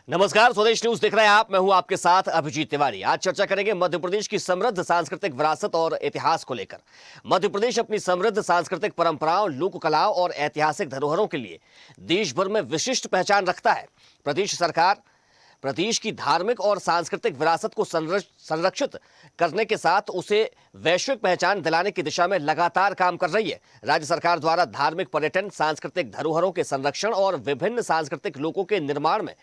नमस्कार, स्वदेश न्यूज देख रहे हैं आप। मैं हूं आपके साथ अभिजीत तिवारी। आज चर्चा करेंगे मध्य प्रदेश की समृद्ध सांस्कृतिक विरासत और इतिहास को लेकर। मध्य प्रदेश अपनी समृद्ध सांस्कृतिक परंपराओं, लोक कलाओं और ऐतिहासिक धरोहरों के लिए देश भर में विशिष्ट पहचान रखता है। प्रदेश सरकार प्रदेश की धार्मिक और सांस्कृतिक विरासत को संरक्षित करने के साथ उसे वैश्विक पहचान दिलाने की दिशा में लगातार काम कर रही है। राज्य सरकार द्वारा धार्मिक पर्यटन, सांस्कृतिक धरोहरों के संरक्षण और विभिन्न सांस्कृतिक लोकों के निर्माण में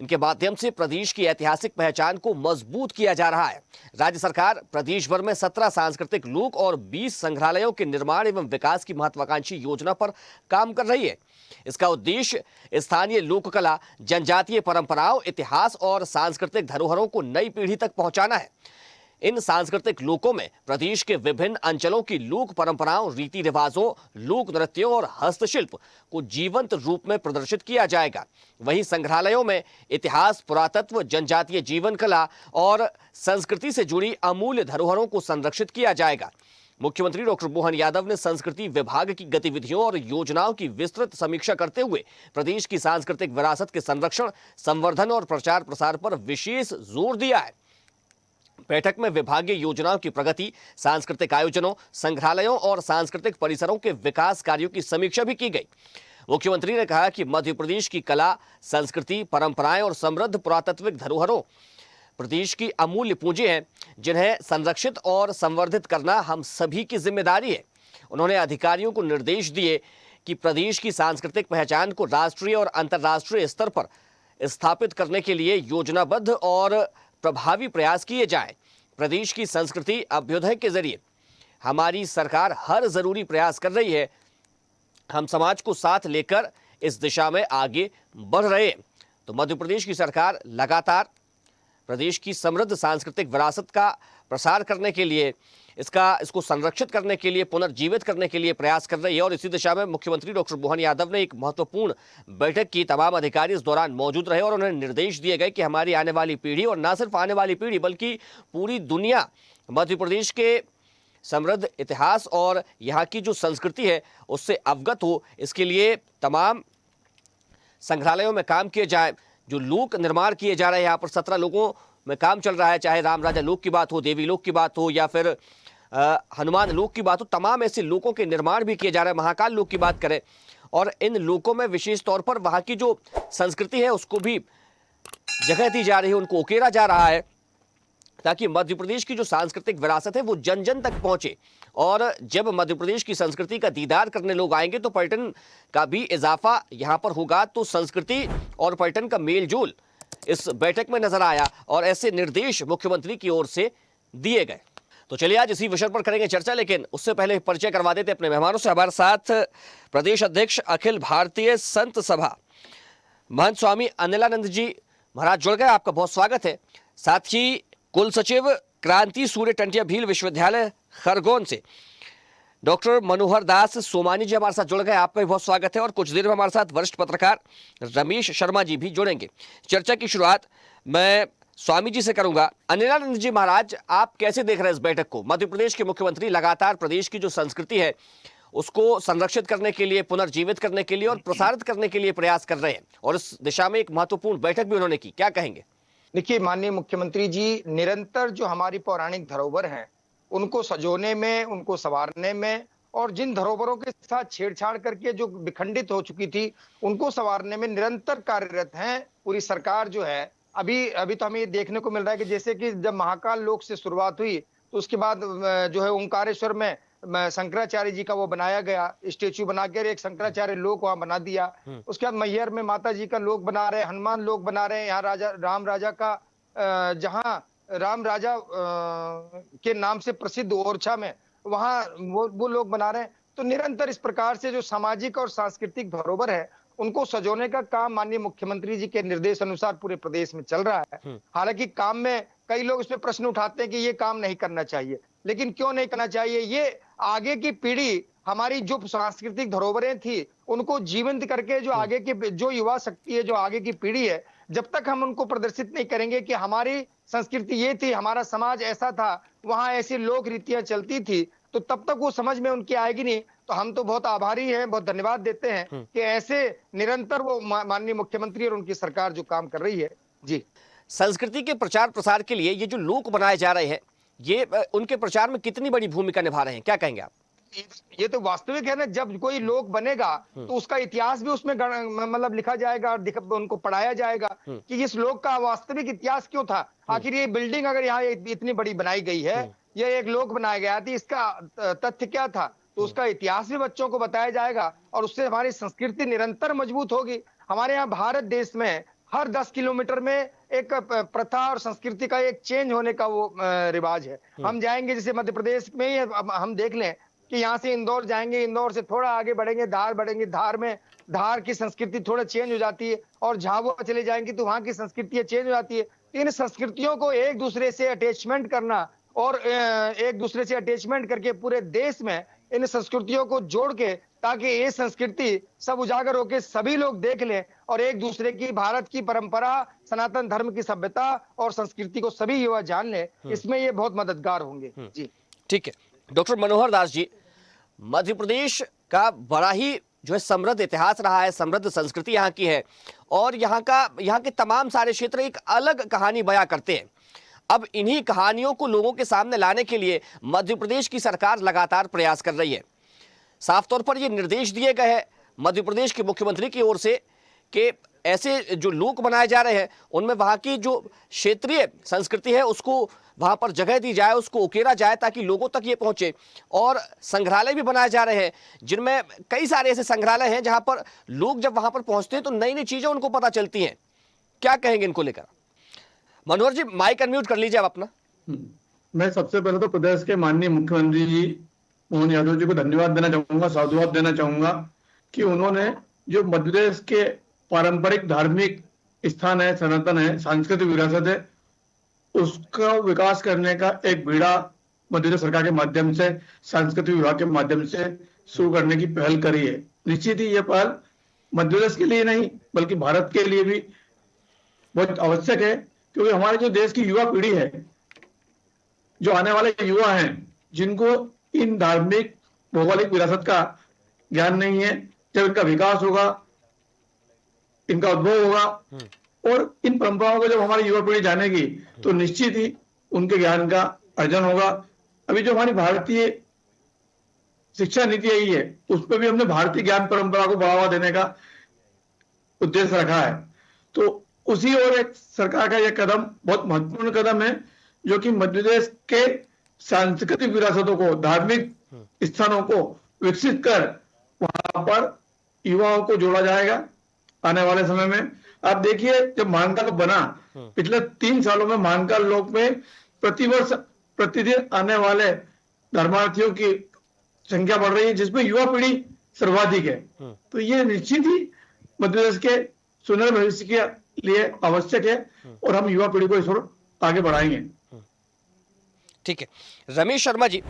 इनके माध्यम से प्रदेश की ऐतिहासिक पहचान को मजबूत किया जा रहा है। राज्य सरकार प्रदेश भर में 17 सांस्कृतिक लोक और 20 संग्रहालयों के निर्माण एवं विकास की महत्वाकांक्षी योजना पर काम कर रही है। इसका उद्देश्य स्थानीय लोक कला, जनजातीय परंपराओं, इतिहास और सांस्कृतिक धरोहरों को नई पीढ़ी तक पहुंचाना है। इन सांस्कृतिक लोकों में प्रदेश के विभिन्न अंचलों की लोक परंपराओं, रीति रिवाजों, लोक नृत्यों और हस्तशिल्प को जीवंत रूप में प्रदर्शित किया जाएगा। वहीं संग्रहालयों में इतिहास, पुरातत्व, जनजातीय जीवन कला और संस्कृति से जुड़ी अमूल्य धरोहरों को संरक्षित किया जाएगा। मुख्यमंत्री डॉक्टर मोहन यादव ने संस्कृति विभाग की गतिविधियों और योजनाओं की विस्तृत समीक्षा करते हुए प्रदेश की सांस्कृतिक विरासत के संरक्षण, संवर्धन और प्रचार प्रसार पर विशेष जोर दिया है। बैठक में विभागीय योजनाओं की प्रगति, सांस्कृतिक आयोजनों, संग्रहालयों और सांस्कृतिक परिसरों के विकास कार्यों की समीक्षा भी की गई। मुख्यमंत्री ने कहा कि मध्य प्रदेश की कला, संस्कृति, परंपराएं और समृद्ध पुरातात्विक धरोहरों प्रदेश की अमूल्य पूंजी हैं, जिन्हें संरक्षित और संवर्धित करना हम सभी की जिम्मेदारी है। उन्होंने अधिकारियों को निर्देश दिए कि प्रदेश की सांस्कृतिक पहचान को राष्ट्रीय और अंतर्राष्ट्रीय स्तर पर स्थापित करने के लिए योजनाबद्ध और प्रभावी प्रयास किए जाएं। प्रदेश की संस्कृति अभ्युदय के जरिए हमारी सरकार हर जरूरी प्रयास कर रही है। हम समाज को साथ लेकर इस दिशा में आगे बढ़ रहे हैं। तो मध्य प्रदेश की सरकार लगातार प्रदेश की समृद्ध सांस्कृतिक विरासत का प्रसार करने के लिए, इसको संरक्षित करने के लिए, पुनर्जीवित करने के लिए प्रयास कर रही है। और इसी दिशा में मुख्यमंत्री डॉक्टर मोहन यादव ने एक महत्वपूर्ण बैठक की। तमाम अधिकारी इस दौरान मौजूद रहे और उन्हें निर्देश दिए गए कि हमारी आने वाली पीढ़ी, और न सिर्फ आने वाली पीढ़ी बल्कि पूरी दुनिया मध्य प्रदेश के समृद्ध इतिहास और यहाँ की जो संस्कृति है उससे अवगत हो। इसके लिए तमाम संग्रहालयों में काम किए जाए। जो लोक निर्माण किए जा रहे हैं, यहाँ पर 17 लोगों में काम चल रहा है, चाहे राम राजा लोक की बात हो, देवी लोक की बात हो या फिर हनुमान लोक की बात हो, तमाम ऐसे लोकों के निर्माण भी किए जा रहे हैं। महाकाल लोक की बात करें, और इन लोकों में विशेष तौर पर वहाँ की जो संस्कृति है उसको भी जगह दी जा रही है, उनको उकेरा जा रहा है, ताकि मध्य प्रदेश की जो सांस्कृतिक विरासत है वो जन जन तक पहुंचे। और जब मध्य प्रदेश की संस्कृति का दीदार करने लोग आएंगे तो पर्यटन का भी इजाफा यहां पर होगा। तो संस्कृति और पर्यटन का मेलजोल इस बैठक में नजर आया और ऐसे निर्देश मुख्यमंत्री की ओर से दिए गए। तो चलिए आज इसी विषय पर करेंगे चर्चा, लेकिन उससे पहले परिचय करवा देते अपने मेहमानों से। हमारे साथ प्रदेश अध्यक्ष अखिल भारतीय संत सभा महंत स्वामी अनिलानंद जी महाराज जुड़ गए। आपका बहुत स्वागत है। साथ ही कुल सचिव क्रांति सूर्य टंटिया भील विश्वविद्यालय खरगोन से डॉक्टर मनोहर दास सोमानी जी हमारे साथ जुड़ गए। आपका भी बहुत स्वागत है। और कुछ देर में हमारे साथ वरिष्ठ पत्रकार रमेश शर्मा जी भी जुड़ेंगे। चर्चा की शुरुआत मैं स्वामी जी से करूंगा। अनिलानंद जी महाराज, आप कैसे देख रहे हैं इस बैठक को? मध्य प्रदेश के मुख्यमंत्री लगातार प्रदेश की जो संस्कृति है उसको संरक्षित करने के लिए, पुनर्जीवित करने के लिए और प्रसारित करने के लिए प्रयास कर रहे हैं, और इस दिशा में एक महत्वपूर्ण बैठक भी उन्होंने की। क्या कहेंगे? देखिए, माननीय मुख्यमंत्री जी निरंतर जो हमारी पौराणिक धरोहर हैं उनको सजोने में, उनको संवारने में, और जिन धरोहरों के साथ छेड़छाड़ करके जो विखंडित हो चुकी थी उनको संवारने में निरंतर कार्यरत हैं। पूरी सरकार जो है, अभी तो हमें ये देखने को मिल रहा है कि जैसे कि जब महाकाल लोक से शुरुआत हुई तो उसके बाद जो है ओंकारेश्वर में शंकराचार्य जी का वो बनाया गया, स्टेच्यू बनाकर एक शंकराचार्य लोक वहां बना दिया। उसके बाद मैहर में माता जी का लोक बना रहे हैं, हनुमान लोक बना रहे हैं, यहाँ राम राजा का जहाँ राम राजा के नाम से प्रसिद्ध ओरछा में वहां वो लोग बना रहे हैं। तो निरंतर इस प्रकार से जो सामाजिक और सांस्कृतिक धरोहर है उनको सजोने का काम माननीय मुख्यमंत्री जी के निर्देश अनुसार पूरे प्रदेश में चल रहा है। हालांकि काम में कई लोग इस पे प्रश्न उठाते हैं कि ये काम नहीं करना चाहिए, लेकिन क्यों नहीं करना चाहिए? ये आगे की पीढ़ी, हमारी जो सांस्कृतिक धरोहरें थी उनको जीवंत करके जो आगे की जो युवा शक्ति है, जो आगे की पीढ़ी है, जब तक हम उनको प्रदर्शित नहीं करेंगे कि हमारी संस्कृति ये थी, हमारा समाज ऐसा था, वहां ऐसी लोक रीतियां चलती थी, तो तब तक वो समझ में उनकी आएगी नहीं। तो हम तो बहुत आभारी हैं, बहुत धन्यवाद देते हैं कि ऐसे निरंतर वो माननीय मुख्यमंत्री और उनकी सरकार जो काम कर रही है। जी। संस्कृति के प्रचार प्रसार के लिए ये जो लोक बनाए जा रहे हैं, ये उनके प्रचार में कितनी बड़ी भूमिका निभा रहे हैं, क्या कहेंगे आप? ये तो वास्तविक है ना, जब कोई लोक बनेगा तो उसका इतिहास भी उसमें मतलब लिखा जाएगा और उनको पढ़ाया जाएगा कि इस लोक का वास्तविक इतिहास क्यों था। आखिर ये बिल्डिंग अगर यहाँ इतनी बड़ी बनाई गई है, ये एक लोक बनाया गया था, इसका तथ्य क्या था, तो उसका इतिहास भी बच्चों को बताया जाएगा और उससे हमारी संस्कृति निरंतर मजबूत होगी। हमारे यहाँ भारत देश में हर 10 किलोमीटर में एक प्रथा और संस्कृति का एक चेंज होने का वो रिवाज है। हम जाएंगे जैसे मध्य प्रदेश में ही हम देख लें कि यहाँ से इंदौर जाएंगे, इंदौर से थोड़ा आगे बढ़ेंगे, धार बढ़ेंगे, धार में धार की संस्कृति थोड़ा चेंज हो जाती है और झाबुआ चले जाएंगे तो वहां की संस्कृति चेंज हो जाती है। इन संस्कृतियों को एक दूसरे से अटैचमेंट करना और एक दूसरे से अटैचमेंट करके पूरे देश में इन संस्कृतियों को जोड़ के, ताकि ये संस्कृति सब उजागर होकर सभी लोग देख लें और एक दूसरे की भारत की परंपरा, सनातन धर्म की सभ्यता और संस्कृति को सभी युवा जान लें, इसमें ये बहुत मददगार होंगे। जी ठीक है। डॉक्टर मनोहर दास जी, मध्य प्रदेश का बड़ा ही जो है समृद्ध इतिहास रहा है, समृद्ध संस्कृति यहाँ की है और यहाँ के तमाम सारे क्षेत्र एक अलग कहानी बयां करते हैं। अब इन्हीं कहानियों को लोगों के सामने लाने के लिए मध्य प्रदेश की सरकार लगातार प्रयास कर रही है। साफ तौर पर यह निर्देश दिए गए हैं मध्य प्रदेश के मुख्यमंत्री की ओर से कि ऐसे जो लोक बनाए जा रहे हैं उनमें वहाँ की जो क्षेत्रीय संस्कृति है उसको वहाँ पर जगह दी जाए, उसको उकेरा जाए ताकि लोगों तक ये पहुँचे। और संग्रहालय भी बनाए जा रहे हैं जिनमें कई सारे ऐसे संग्रहालय हैं जहाँ पर लोग जब वहाँ पर पहुँचते हैं तो नई नई चीज़ें उनको पता चलती हैं। क्या कहेंगे इनको लेकर? मनोहर जी, माइक अनम्यूट कर लीजिए आप अपना। मैं सबसे पहले तो प्रदेश के माननीय मुख्यमंत्री जी मोहन यादव जी को धन्यवाद देना चाहूंगा, साधुवाद देना चाहूंगा कि उन्होंने जो मध्य प्रदेश के पारंपरिक धार्मिक स्थान है, सनातन है, सांस्कृतिक विरासत है, उसका विकास करने का एक बीड़ा मध्य प्रदेश सरकार के माध्यम से, सांस्कृतिक विभाग के माध्यम से शुरू करने की पहल करी है। निश्चित ही यह पहल मध्य प्रदेश के लिए नहीं बल्कि भारत के लिए भी बहुत आवश्यक है, क्योंकि हमारे जो देश की युवा पीढ़ी है, जो आने वाले युवा हैं, जिनको इन धार्मिक भौगोलिक विरासत का ज्ञान नहीं है, जब इनका विकास होगा, इनका उद्भव होगा और इन परंपराओं को जब हमारी युवा पीढ़ी जानेगी तो निश्चित ही उनके ज्ञान का अर्जन होगा। अभी जो हमारी भारतीय शिक्षा नीति आई है उस पर भी हमने भारतीय ज्ञान परंपरा को बढ़ावा देने का उद्देश्य रखा है। तो उसी और एक सरकार का यह कदम बहुत महत्वपूर्ण कदम है जो कि मध्य प्रदेश के सांस्कृतिक विरासतों को, धार्मिक स्थानों को विकसित कर वहां पर युवाओं को जोड़ा जाएगा आने वाले समय में। आप देखिए जब महाकाल बना, पिछले 3 सालों में महाकाल लोक में प्रतिवर्ष प्रतिदिन आने वाले धर्मार्थियों की संख्या बढ़ रही है, जिसमें युवा पीढ़ी सर्वाधिक है। तो ये निश्चित ही मध्य प्रदेश के सुनहरे भविष्य के लिए आवश्यक है और हम युवा पीढ़ी को इस ओर आगे बढ़ाएंगे। ठीक है। रमेश शर्मा जी,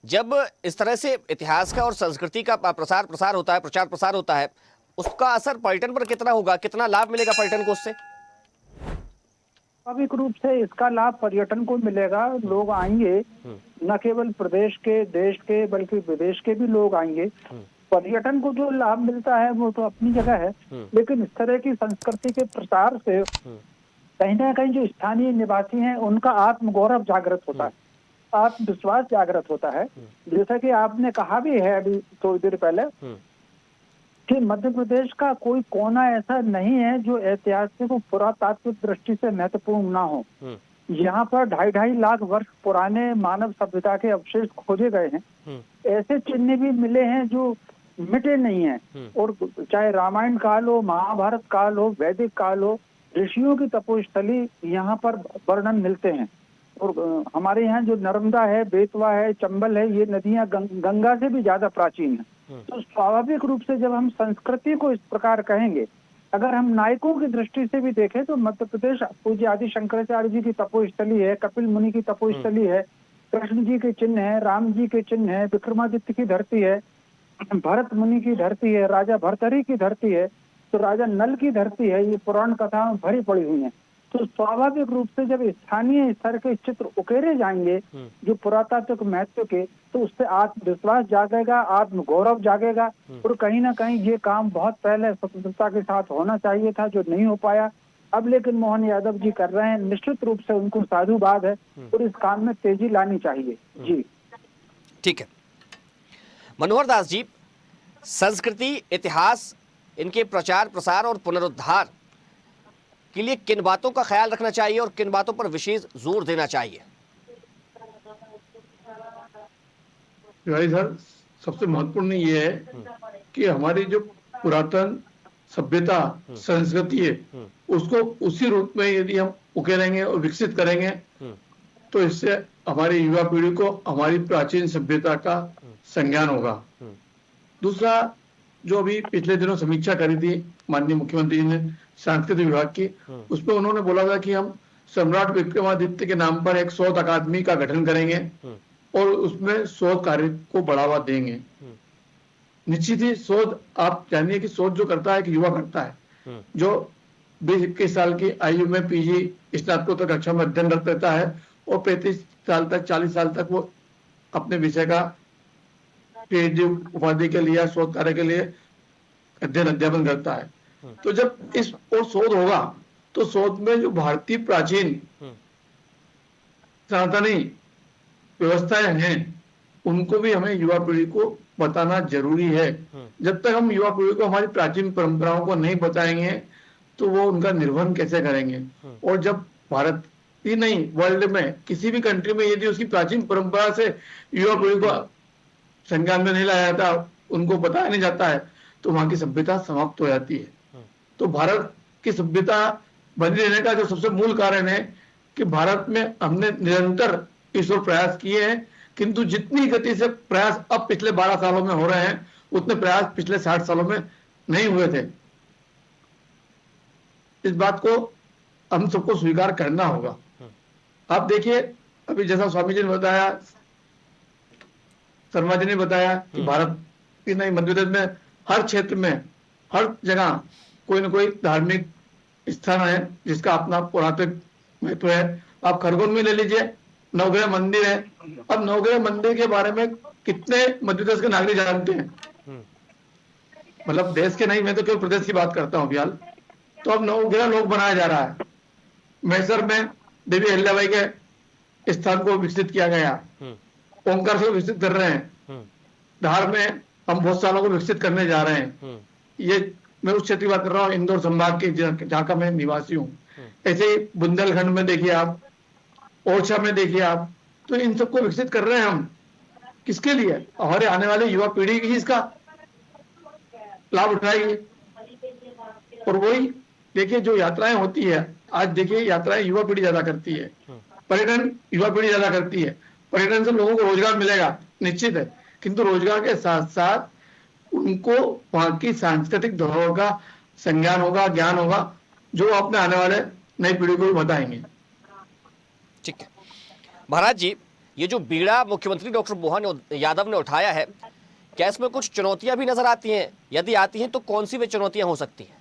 जब इस तरह से इतिहास का और संस्कृति का प्रसार होता है, प्रचार प्रसार होता है, उसका असर पर्यटन पर कितना होगा, कितना लाभ मिलेगा पर्यटन को उससे? स्वाभाविक रूप से इसका लाभ पर्यटन को मिलेगा। लोग आएंगे, न केवल प्रदेश के, देश के, बल्कि विदेश के भी लोग आएंगे। पर्यटन को जो लाभ मिलता है वो तो अपनी जगह है, लेकिन इस तरह की संस्कृति के प्रसार से कहीं ना कहीं जो स्थानीय निवासी हैं उनका आत्मगौरव जागृत होता है, आत्मविश्वास जागृत होता है। जैसा कि आपने कहा भी है अभी थोड़ी देर पहले कि मध्य प्रदेश का कोई कोना ऐसा नहीं है जो ऐतिहासिक और पुरातात्विक दृष्टि से महत्वपूर्ण ना हो। यहाँ पर 2.5 लाख वर्ष पुराने मानव सभ्यता के अवशेष खोजे गए हैं। ऐसे चिन्ह भी मिले हैं जो मिटे नहीं हैं, और चाहे रामायण काल हो, महाभारत काल हो, वैदिक काल हो, ऋषियों की तपोस्थली यहाँ पर वर्णन मिलते हैं। और हमारे यहाँ जो नर्मदा है, बेतवा है, चंबल है, ये नदियाँ गंगा से भी ज्यादा प्राचीन है। तो स्वाभाविक रूप से जब हम संस्कृति को इस प्रकार कहेंगे, अगर हम नायकों की दृष्टि से भी देखें तो मध्य प्रदेश पूज्य आदि शंकराचार्य जी की तपोस्थली है, कपिल मुनि की तपोस्थली है, कृष्ण जी के चिन्ह है, राम जी के चिन्ह है, विक्रमादित्य की धरती है, भरत मुनि की धरती है, राजा भर्तरी की धरती है, तो राजा नल की धरती है। ये पुराण कथाओं भरी पड़ी हुई है। तो स्वाभाविक रूप से जब स्थानीय स्तर के चित्र उकेरे जाएंगे जो पुरातात्विक महत्व के, तो उससे आत्मविश्वास जागेगा, आत्मगौरव जागेगा। और कहीं ना कहीं ये काम बहुत पहले स्वतंत्रता के साथ होना चाहिए था, जो नहीं हो पाया। अब लेकिन मोहन यादव जी कर रहे हैं, निश्चित रूप से उनको साधुवाद है और इस काम में तेजी लानी चाहिए। जी ठीक है मनोहर दास जी, संस्कृति, इतिहास, इनके प्रचार प्रसार और पुनरुद्धार के लिए किन बातों का ख्याल रखना चाहिए और किन बातों पर विशेष जोर देना चाहिए? भाई सर, सबसे महत्वपूर्ण ये है कि हमारी जो पुरातन सभ्यता संस्कृति है उसको उसी रूप में यदि हम उकेरेंगे और विकसित करेंगे तो इससे हमारी युवा पीढ़ी को हमारी प्राचीन सभ्यता का संज्ञान होगा। दूसरा, जो अभी पिछले दिनों समीक्षा करी थी माननीय मुख्यमंत्री जी ने सांस्कृतिक विभाग की, उसमें उन्होंने बोला था कि हम सम्राट विक्रमादित्य के नाम पर एक शोध अकादमी का गठन करेंगे और उसमें शोध कार्य को बढ़ावा देंगे। निश्चित ही शोध, आप जानिए कि शोध जो करता है कि युवा करता है, जो 20-21 साल की आयु में पीजी स्नातकोत्तर कक्षा में अध्ययनरत रहता है और 35 साल तक 40 साल तक वो अपने विषय का पीएचडी उपाधि के लिए, शोध कार्य के लिए अध्ययन अध्यापन करता है। तो जब इस और शोध होगा तो शोध में जो भारतीय प्राचीन सनातनी व्यवस्थाएं हैं उनको भी हमें युवा पीढ़ी को बताना जरूरी है। जब तक हम युवा पीढ़ी को हमारी प्राचीन परंपराओं को नहीं बताएंगे तो वो उनका निर्वहन कैसे करेंगे। और जब भारत ही नहीं, वर्ल्ड में किसी भी कंट्री में यदि उसकी प्राचीन परंपरा से युवा पीढ़ी को संज्ञान में नहीं लाया जाता, उनको बताया नहीं जाता है, तो वहां की सभ्यता समाप्त हो जाती है। तो भारत की सभ्यता बनी रहने का जो सबसे मूल कारण है कि भारत में हमने निरंतर ईश्वर प्रयास किए हैं, किंतु जितनी गति से प्रयास अब पिछले 12 सालों में हो रहे हैं उतने प्रयास पिछले 60 सालों में नहीं हुए थे। इस बात को हम सबको स्वीकार करना होगा। आप देखिए, अभी जैसा स्वामी जी ने बताया, शर्मा जी ने बताया कि भारत की नहीं, मध्य प्रदेश में हर क्षेत्र में हर जगह कोई ना कोई धार्मिक स्थान है जिसका अपना पुरातन महत्व है। आप खरगोन में ले लीजिए, नवग्रह मंदिर है। अब नवग्रह मंदिर के बारे में कितने मध्य प्रदेश के नागरिक जानते हैं? मतलब देश के नहीं, मैं तो केवल प्रदेश की बात करता हूँ फिलहाल। तो अब नवग्रह लोक बनाया जा रहा है। मैसर में देवी अहिल्याबाई के स्थान को विकसित किया गया, ओंकार से विकसित कर रहे हैं। धार में हम बहुत सालों को विकसित करने जा रहे हैं। ये मैं उस क्षेत्र की बात कर रहा हूँ, इंदौर संभाग की, जहाँ का मैं निवासी हूँ। ऐसे ही बुंदेलखंड में देखिए आप, ओरछा में देखिए आप, तो इन सबको विकसित कर रहे हैं हम। किसके लिए? हमारे आने वाले युवा पीढ़ी ही इसका लाभ उठाएगी। और वही देखिए जो यात्राएं होती है, आज देखिए यात्राएं युवा पीढ़ी ज्यादा करती है, पर्यटन युवा पीढ़ी ज्यादा करती है। पर्यटन से लोगों को रोजगार मिलेगा, निश्चित है, किंतु रोजगार के साथ साथ उनको वहां की सांस्कृतिक धरोहर का संज्ञान होगा, ज्ञान होगा, जो अपने आने वाले नई पीढ़ी को भी बताएंगे। ठीक है महाराज जी, ये जो बीड़ा मुख्यमंत्री डॉक्टर मोहन यादव ने उठाया है, क्या इसमें कुछ चुनौतियां भी नजर आती हैं? यदि आती हैं तो कौन सी वे चुनौतियां हो सकती हैं?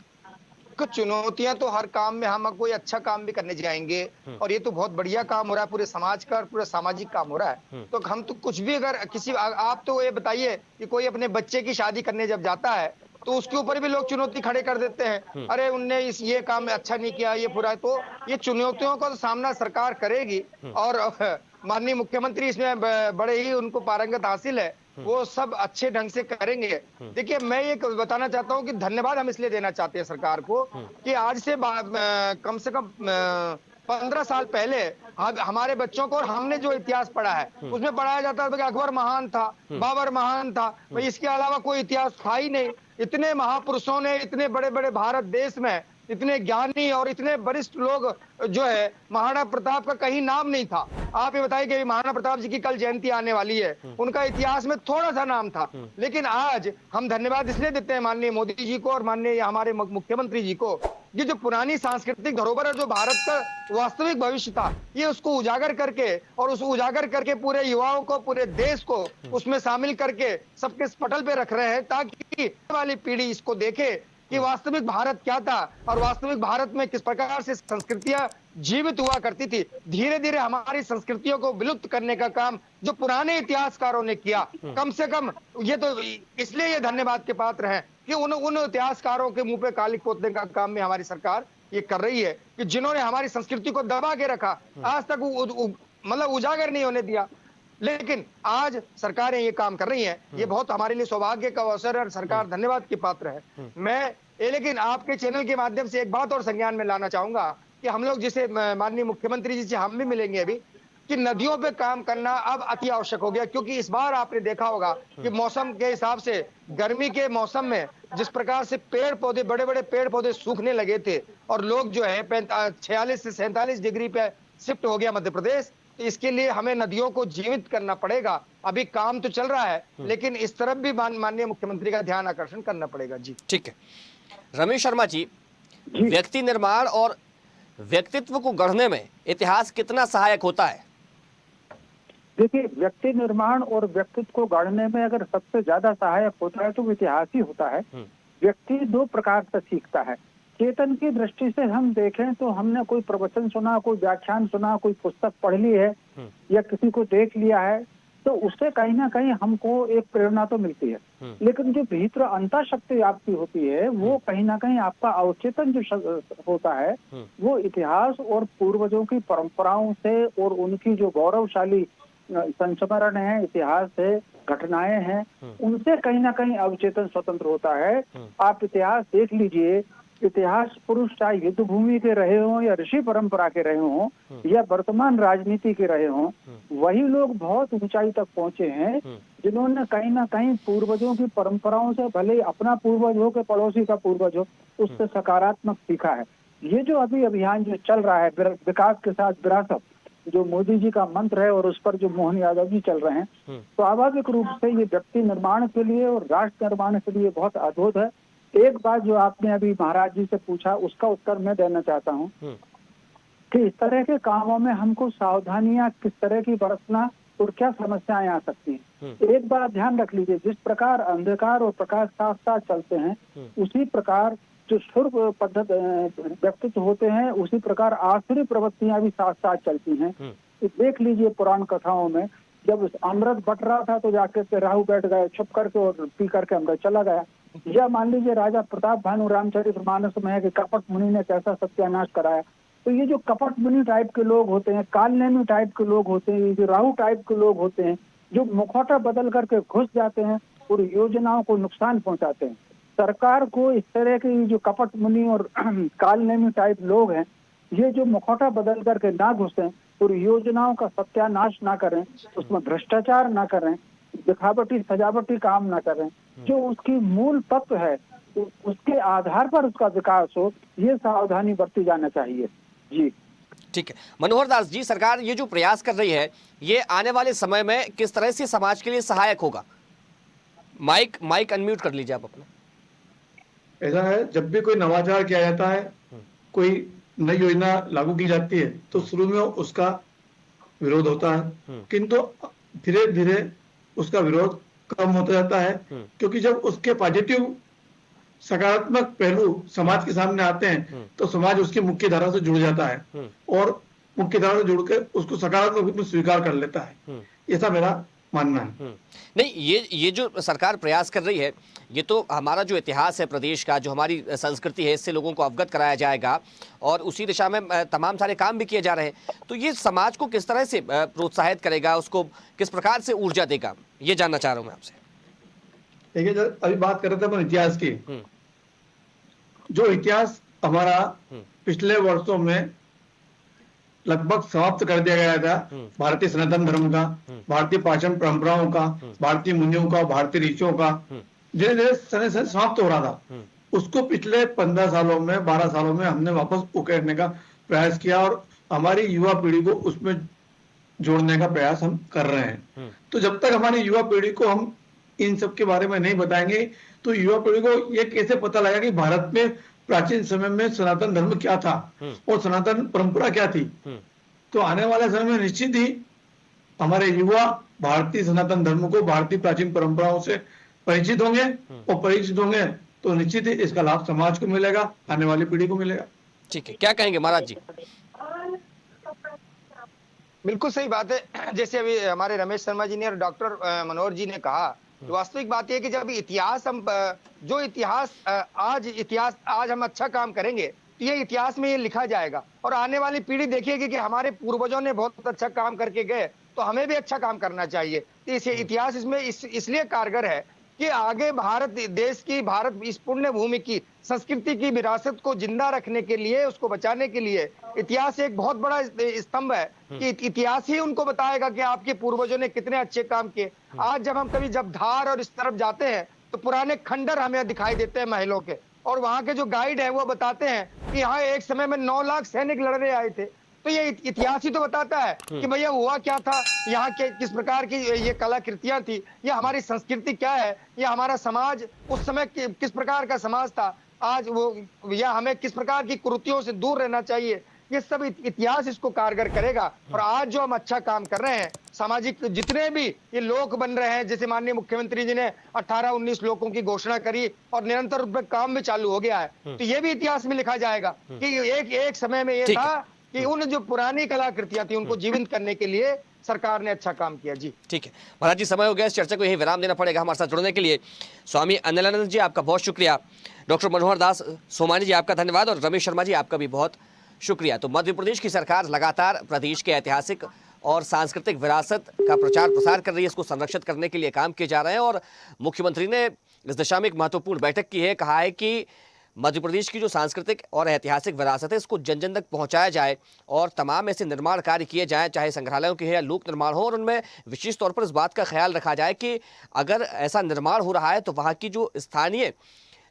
कुछ चुनौतियां तो हर काम में, हम कोई अच्छा काम भी करने जाएंगे और ये तो बहुत बढ़िया काम हो रहा है, पूरे समाज का और पूरा सामाजिक काम हो रहा है, तो हम तो कुछ भी अगर किसी, आप तो ये बताइए कि कोई अपने बच्चे की शादी करने जब जाता है तो उसके ऊपर भी लोग चुनौती खड़े कर देते हैं, अरे उनने ये काम में अच्छा नहीं किया, ये पूरा। तो ये चुनौतियों का तो सामना सरकार करेगी और माननीय मुख्यमंत्री इसमें बड़े ही उनको पारंगत हासिल है, वो सब अच्छे ढंग से करेंगे। देखिए, मैं ये बताना चाहता हूँ कि धन्यवाद हम इसलिए देना चाहते हैं सरकार को कि आज से कम से कम 15 साल पहले हमारे बच्चों को, और हमने जो इतिहास पढ़ा है उसमें पढ़ाया जाता था कि अकबर महान था, बाबर महान था, भाई इसके अलावा कोई इतिहास था ही नहीं। इतने महापुरुषों ने, इतने बड़े बड़े भारत देश में इतने ज्ञानी और इतने वरिष्ठ लोग जो है, महाराणा प्रताप का कहीं नाम नहीं था। आप ये बताइए कि महाराणा प्रताप जी की कल जयंती आने वाली है, उनका इतिहास में थोड़ा सा नाम था, लेकिन आज हम धन्यवाद इसलिए देते हैं माननीय मोदी जी को और माननीय हमारे मुख्यमंत्री जी को, ये जो पुरानी सांस्कृतिक धरोहर है, जो भारत का वास्तविक भविष्य था, ये उसको उजागर करके और उस उजागर करके पूरे युवाओं को, पूरे देश को उसमें शामिल करके सबके पटल पे रख रहे हैं, ताकि वाली पीढ़ी इसको देखे कि वास्तविक भारत क्या था और वास्तविक भारत में किस प्रकार से संस्कृतियां जीवित हुआ करती थी। धीरे धीरे हमारी संस्कृतियों को विलुप्त करने का काम जो पुराने इतिहासकारों ने किया, कम से कम ये तो इसलिए ये धन्यवाद के पात्र हैं कि उन इतिहासकारों के मुंह पे कालिक पोतने का काम में हमारी सरकार ये कर रही है कि जिन्होंने हमारी संस्कृति को दबा के रखा, आज तक मतलब उजागर नहीं होने दिया। लेकिन आज सरकारें ये काम कर रही हैं, ये बहुत हमारे लिए सौभाग्य का अवसर है और सरकार धन्यवाद की पात्र है। मैं लेकिन आपके चैनल के माध्यम से एक बात और संज्ञान में लाना चाहूंगा कि हम लोग जिसे माननीय मुख्यमंत्री जी से हम भी मिलेंगे अभी, कि नदियों पे काम करना अब अति आवश्यक हो गया, क्योंकि इस बार आपने देखा होगा कि मौसम के हिसाब से गर्मी के मौसम में जिस प्रकार से पेड़ पौधे, बड़े बड़े पेड़ पौधे सूखने लगे थे और लोग जो है 46 से 47 डिग्री पे शिफ्ट हो गया मध्य प्रदेश। तो इसके लिए हमें नदियों को जीवित करना पड़ेगा। अभी काम तो चल रहा है, लेकिन इस तरफ भी माननीय मुख्यमंत्री का ध्यान आकर्षण करना पड़ेगा। जी ठीक है रमेश शर्मा जी, व्यक्ति निर्माण और व्यक्तित्व को गढ़ने में इतिहास कितना सहायक होता है? देखिए, व्यक्ति निर्माण और व्यक्तित्व को गढ़ने में अगर सबसे ज्यादा सहायक होता है तो इतिहास ही होता है। व्यक्ति दो प्रकार से सीखता है। चेतन की दृष्टि से हम देखें तो हमने कोई प्रवचन सुना, कोई व्याख्यान सुना, कोई पुस्तक पढ़ ली है या किसी को देख लिया है, तो उससे कहीं ना कहीं हमको एक प्रेरणा तो मिलती है। लेकिन जो भीतर अंतर शक्ति आपकी होती है वो कहीं ना कहीं आपका अवचेतन जो होता है वो इतिहास और पूर्वजों की परंपराओं से और उनकी जो गौरवशाली संस्मरण है, इतिहास है, घटनाएं हैं, उनसे कहीं ना कहीं अवचेतन स्वतंत्र होता है। आप इतिहास देख लीजिए, इतिहास पुरुष चाहे युद्ध भूमि के रहे हों या ऋषि परंपरा के रहे हों या वर्तमान राजनीति के रहे हों, वही लोग बहुत ऊंचाई तक पहुंचे हैं जिन्होंने कहीं ना कहीं पूर्वजों की परंपराओं से, भले अपना पूर्वज हो के पड़ोसी का पूर्वज हो, उससे सकारात्मक सीखा है। ये जो अभी अभियान जो चल रहा है विकास के साथ विरासत, जो मोदी जी का मंत्र है और उस पर जो मोहन यादव जी चल रहे हैं, स्वाभाविक रूप से ये व्यक्ति निर्माण के लिए और राष्ट्र निर्माण के लिए बहुत अद्भुत है। एक बात जो आपने अभी महाराज जी से पूछा उसका उत्तर मैं देना चाहता हूँ कि इस तरह के कामों में हमको सावधानियां किस तरह की बरतना और क्या समस्याएं आ सकती हैं। एक बात ध्यान रख लीजिए, जिस प्रकार अंधकार और प्रकाश साथ साथ चलते हैं उसी प्रकार जो सुर्ख पद्धत व्यक्तित्व होते हैं उसी प्रकार आसुरी प्रवृत्तियां भी साथ साथ चलती हैं। देख लीजिए पुराण कथाओं में जब अमृत बट रहा था तो जाके राहु बैठ गए छुप करके और पी करके अमृत चला गया। या मान लीजिए राजा प्रताप भानु रामचरितमानस में है कि कपट मुनि ने कैसा सत्यानाश कराया। तो ये जो कपट मुनि टाइप के लोग होते हैं, कालनेमी टाइप के लोग होते हैं, जो राहु टाइप के लोग होते हैं, जो मुखौटा बदल करके घुस जाते हैं और योजनाओं को नुकसान पहुंचाते हैं। सरकार को इस तरह के जो कपट मुनि और कालनेमी टाइप लोग हैं, ये जो मुखौटा बदल करके ना घुसें और योजनाओं का सत्यानाश ना करें, उसमें भ्रष्टाचार ना करें, दिखावटी सजावटी काम ना करें, जो उसकी मूल तत्व है उसके आधार पर उसका विकास हो, ये सावधानी बरती जाना चाहिए। जी ठीक है मनोहर दास जी, सरकार ये जो प्रयास कर रही है ये आने वाले समय में किस तरह से समाज के लिए सहायक होगा? माइक अनम्यूट कर लीजिए आप अपना। ऐसा है, जब भी कोई नवाचार किया जाता है, कोई नई योजना लागू की जाती है तो शुरू में उसका विरोध होता है, किंतु धीरे धीरे उसका विरोध कम होता जाता है, क्योंकि जब उसके पॉजिटिव सकारात्मक पहलू समाज के सामने आते हैं तो समाज उसकी मुख्य धारा से जुड़ जाता है और मुख्य धारा से जुड़कर उसको सकारात्मक रूप में स्वीकार कर लेता है। ऐसा मेरा मानना है। नहीं, ये जो सरकार प्रयास कर रही है ये तो हमारा जो इतिहास है प्रदेश का, जो हमारी संस्कृति है, इससे लोगों को अवगत कराया जाएगा और उसी दिशा में तमाम सारे काम भी किए जा रहे हैं। तो ये समाज को किस तरह से प्रोत्साहित करेगा, उसको किस प्रकार से ऊर्जा देगा, ये जानना चाह रहा हूँ मैं आपसे। देखिए, जब अभी बात कर रहे थे अपन इतिहास की, जो इतिहास हमारा पिछले वर्षों में लगभग समाप्त कर दिया गया था, भारतीय सनातन धर्म का, भारतीय प्राचीन परंपराओं का, भारतीय मुनियों का, भारतीय ऋषियों का धीरे धीरे समाप्त हो रहा था, उसको पिछले 15 सालों में 12 सालों में हमने वापस उकेरने का प्रयास किया और हमारी युवा पीढ़ी को उसमें जोड़ने का प्रयास हम कर रहे हैं। तो जब तक हमारी युवा पीढ़ी को हम इन सब के बारे में नहीं बताएंगे तो युवा पीढ़ी को ये कैसे पता लगेगा कि भारत में प्राचीन समय में सनातन धर्म क्या था और सनातन परंपरा क्या थी। तो आने वाले समय में निश्चित ही हमारे युवा भारतीय सनातन धर्म को, भारतीय प्राचीन परंपराओं से परिचित होंगे और परिचित होंगे तो निश्चित ही इसका लाभ समाज को मिलेगा, आने वाली पीढ़ी को मिलेगा। ठीक है, क्या कहेंगे महाराज जी? बिल्कुल सही बात है। जैसे अभी हमारे रमेश शर्मा जी ने और डॉक्टर मनोहर जी ने कहा, तो वास्तविक बात यह है कि जब इतिहास हम जो इतिहास आज हम अच्छा काम करेंगे तो ये इतिहास में ये लिखा जाएगा और आने वाली पीढ़ी देखिएगी कि हमारे पूर्वजों ने बहुत अच्छा काम करके गए, तो हमें भी अच्छा काम करना चाहिए। तो इसे इतिहास इसमें इसलिए कारगर है कि आगे भारत इस पुण्य भूमि की संस्कृति की विरासत को जिंदा रखने के लिए, उसको बचाने के लिए इतिहास एक बहुत बड़ा स्तंभ है कि इतिहास ही उनको बताएगा कि आपके पूर्वजों ने कितने अच्छे काम किए। आज जब हम कभी धार और इस तरफ जाते हैं तो पुराने खंडर हमें दिखाई देते हैं महलों के, और वहां के जो गाइड है वो बताते हैं कि यहाँ एक समय में 9 लाख सैनिक लड़ने आए थे। तो ये इतिहास ही तो बताता है कि भैया हुआ क्या था, यहाँ के किस प्रकार की ये कलाकृतियां थी, या हमारी संस्कृति क्या है, या हमारा समाज उस समय किस प्रकार का समाज था आज वो, या हमें किस प्रकार की कुरीतियों से दूर रहना चाहिए। ये सब इतिहास इसको कारगर करेगा। और आज जो हम अच्छा काम कर रहे हैं, सामाजिक जितने भी ये लोक बन रहे हैं, जैसे माननीय मुख्यमंत्री जी ने 18-19 लोकों की घोषणा करी और निरंतर रूप में काम भी चालू हो गया है, तो ये भी इतिहास में लिखा जाएगा कि एक समय में ये था कि उन जो पुरानी कलाकृतियां थी उनको जीवित करने के लिए सरकार ने अच्छा काम किया। जी ठीक है महाराज जी, समय हो गया, इस चर्चा को यही विराम देना पड़ेगा। हमारे साथ जुड़ने के लिए स्वामी अनिलानंद जी आपका बहुत शुक्रिया, डॉक्टर मनोहर दास सोमानी जी आपका धन्यवाद, और रमेश शर्मा जी आपका भी बहुत शुक्रिया। तो मध्य प्रदेश की सरकार लगातार प्रदेश के ऐतिहासिक और सांस्कृतिक विरासत का प्रचार प्रसार कर रही है, इसको संरक्षित करने के लिए काम किए जा रहे हैं, और मुख्यमंत्री ने इस दिशा में एक महत्वपूर्ण बैठक की है। कहा है कि मध्य प्रदेश की जो सांस्कृतिक और ऐतिहासिक विरासत है इसको जन जन तक पहुंचाया जाए और तमाम ऐसे निर्माण कार्य किए जाएं, चाहे संग्रहालयों के या लोक निर्माण हो, और उनमें विशेष तौर पर इस बात का ख्याल रखा जाए कि अगर ऐसा निर्माण हो रहा है तो वहाँ की जो स्थानीय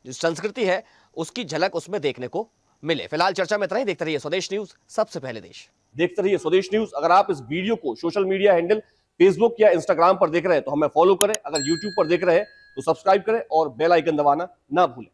संस्कृति है उसकी झलक उसमें देखने को मिले। फिलहाल चर्चा में इतना ही। देखते रहिए स्वदेश न्यूज, सबसे पहले देश। देखते रहिए स्वदेश न्यूज। अगर आप इस वीडियो को सोशल मीडिया हैंडल फेसबुक या इंस्टाग्राम पर देख रहे हैं तो हमें फॉलो करें, अगर यूट्यूब पर देख रहे हैं तो सब्सक्राइब करें और बेल आइकन दबाना ना भूलें।